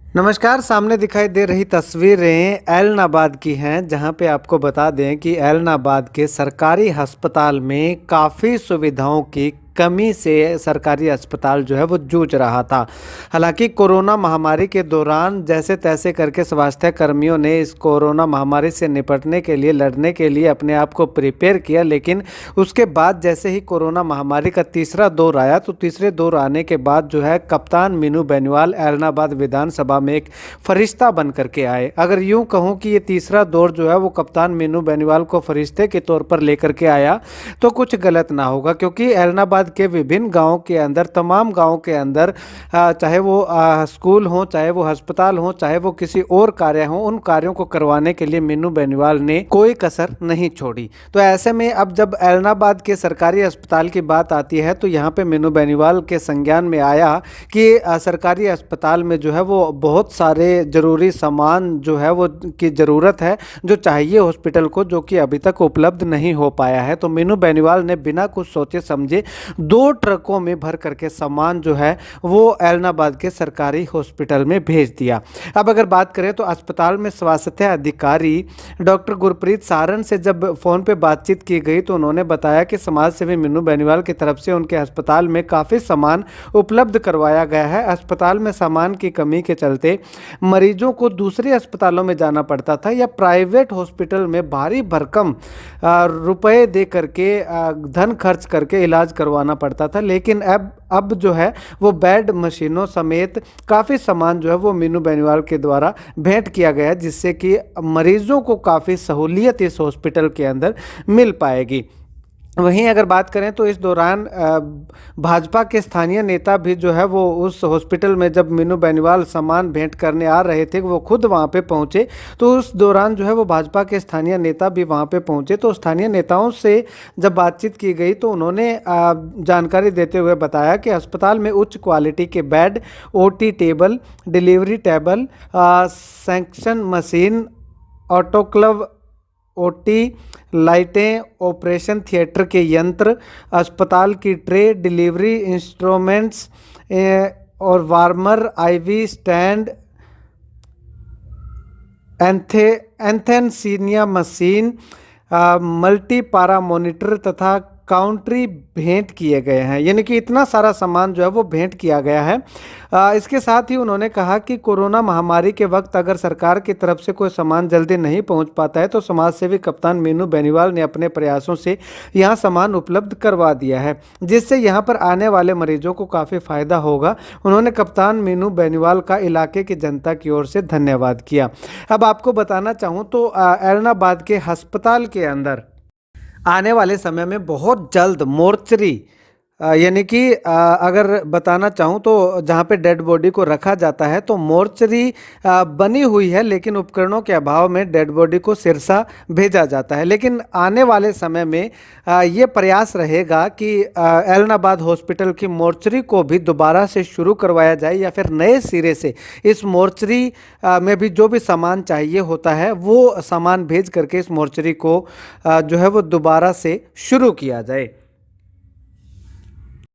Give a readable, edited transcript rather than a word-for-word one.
नमस्कार। सामने दिखाई दे रही तस्वीरें ऐलनाबाद की हैं, जहां पे आपको बता दें कि ऐलनाबाद के सरकारी अस्पताल में काफ़ी सुविधाओं की कमी से सरकारी अस्पताल जो है वो जूझ रहा था। हालांकि कोरोना महामारी के दौरान जैसे तैसे करके स्वास्थ्य कर्मियों ने इस कोरोना महामारी से निपटने के लिए लड़ने के लिए अपने आप को प्रिपेयर किया, लेकिन उसके बाद जैसे ही कोरोना महामारी का तीसरा दौर आया तो तीसरे दौर आने के बाद जो है कप्तान मीनू बेनीवाल ऐलनाबाद विधानसभा में एक फरिश्ता बन करके आए। अगर यूं कहूं कि ये तीसरा दौर जो है वो कप्तान मीनू बेनीवाल को फरिश्ते के तौर पर लेकर के आया तो कुछ गलत ना होगा, क्योंकि ऐलनाबाद के विभिन्न गांवों के अंदर, तमाम गांवों के अंदर, चाहे वो स्कूल हो, चाहे वो अस्पताल हो, चाहे वो किसी और कार्य हो, उन कार्यों को करवाने के लिए मीनू बेनीवाल ने कोई कसर नहीं छोड़ी। तो ऐसे में अब जब ऐलनाबाद के सरकारी अस्पताल की बात आती है तो यहाँ पे मीनू बेनीवाल के संज्ञान में आया कि सरकारी अस्पताल में जो है वो बहुत सारे ज़रूरी सामान जो है वो की ज़रूरत है, जो चाहिए हॉस्पिटल को, जो कि अभी तक उपलब्ध नहीं हो पाया है। तो मीनू बेनीवाल ने बिना कुछ सोचे समझे 2 ट्रकों में भर करके सामान जो है वो ऐलनाबाद के सरकारी हॉस्पिटल में भेज दिया। अब अगर बात करें तो अस्पताल में स्वास्थ्य अधिकारी डॉक्टर गुरप्रीत सारन से जब फ़ोन पे बातचीत की गई तो उन्होंने बताया कि समाज सेवी मीनू बेनीवाल की तरफ से उनके अस्पताल में काफ़ी सामान उपलब्ध करवाया गया है। अस्पताल में सामान की कमी के चलते मरीजों को दूसरे अस्पतालों में जाना पड़ता था या प्राइवेट हॉस्पिटल में भारी भरकम रुपए दे करके, धन खर्च करके इलाज करवाना पड़ता था। लेकिन अब जो है वो बेड, मशीनों समेत काफ़ी सामान जो है वो मीनू बेनीवाल के द्वारा भेंट किया गया है, जिससे कि मरीजों को काफ़ी सहूलियत इस हॉस्पिटल के अंदर मिल पाएगी। वहीं अगर बात करें तो इस दौरान भाजपा के स्थानीय नेता भी जो है वो उस हॉस्पिटल में, जब मीनू बेनीवाल सामान भेंट करने आ रहे थे, वो खुद वहां पे पहुंचे। तो उस दौरान जो है वो भाजपा के स्थानीय नेता भी वहां पे पहुंचे। तो स्थानीय नेताओं से जब बातचीत की गई तो उन्होंने जानकारी देते हुए बताया कि अस्पताल में उच्च क्वालिटी के bed, OT table, delivery table, section machine, autoclave, OT लाइटें, ऑपरेशन थिएटर के यंत्र, अस्पताल की ट्रे, डिलीवरी इंस्ट्रूमेंट्स और वार्मर, आईवी स्टैंड, एंथेनसीनिया मशीन, मल्टी पारा मॉनिटर तथा काउंट्री भेंट किए गए हैं। यानी कि इतना सारा सामान जो है वो भेंट किया गया है। इसके साथ ही उन्होंने कहा कि कोरोना महामारी के वक्त अगर सरकार की तरफ से कोई सामान जल्दी नहीं पहुंच पाता है तो समाज सेवी कप्तान मीनू बेनीवाल ने अपने प्रयासों से यहां सामान उपलब्ध करवा दिया है, जिससे यहां पर आने वाले मरीजों को काफ़ी फ़ायदा होगा। उन्होंने कप्तान मीनू बेनीवाल का इलाके की जनता की ओर से धन्यवाद किया। अब आपको बताना चाहूँ तो ऐलनाबाद के अस्पताल के अंदर आने वाले समय में बहुत जल्द मोर्चरी, यानी कि अगर बताना चाहूँ तो जहाँ पे डेड बॉडी को रखा जाता है तो मोर्चरी बनी हुई है, लेकिन उपकरणों के अभाव में डेड बॉडी को सिरसा भेजा जाता है। लेकिन आने वाले समय में ये प्रयास रहेगा कि ऐलनाबाद हॉस्पिटल की मोर्चरी को भी दोबारा से शुरू करवाया जाए, या फिर नए सिरे से इस मोर्चरी में भी जो भी सामान चाहिए होता है वो सामान भेज करके इस मोर्चरी को जो है वो दोबारा से शुरू किया जाए।